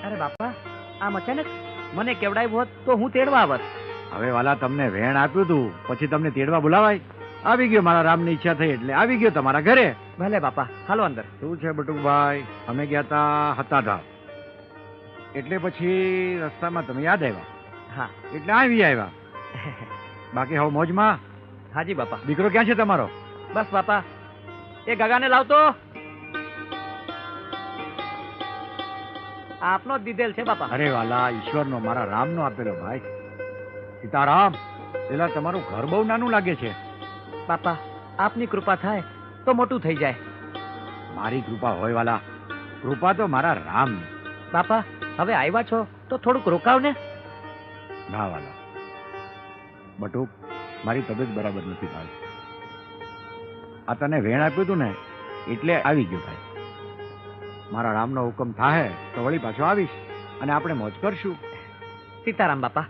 અરે બાપા, આમ અચાનક મને કેવડાવ્યું હોત તો હું તેડવા આવત. હવે વાલા તમને વેણ આપ્યું તું, પછી તમને તેડવા બોલાવાય? આવી ગયો, મારા રામની ઈચ્છા થઈ એટલે આવી ગયો તમારા ઘરે. ભલે બાપા, હાલો અંદર. શું છે બટુકભાઈ? અમે ગયા તા હતાધાર, એટલે પછી રસ્તામાં તમે યાદ આવ્યા, હા. એટલે આવી આવ્યા. બાકી હવે મોજમાં? હાજી બાપા. દીકરો ક્યાં છે તમારો? બસ બાપા, એ ગગાને લાવતો. આપનો જ દીધેલ છે બાપા. અરે વાલા, ઈશ્વરનો, મારા રામનો આપેલો ભાઈ. સીતારામ, પેલા તમારું ઘર બહુ નાનું લાગે છે. બાપા, આપની કૃપા થાય તો મોટું થઈ જાય. મારી કૃપા હોય વાલા, કૃપા તો મારા રામની. બાપા, હવે આવ્યા છો તો થોડુંક રોકાવ ને. ના વાલા, બટુક, મારી તબિયત બરાબર નથી ભાઈ. આ તને વેણ આપ્યું તું ને એટલે આવી ગયો ભાઈ. મારા રામનો હુકમ થાય તો વળી પાછો આવીશ અને આપણે મોજ કરશું. સીતારામ બાપા.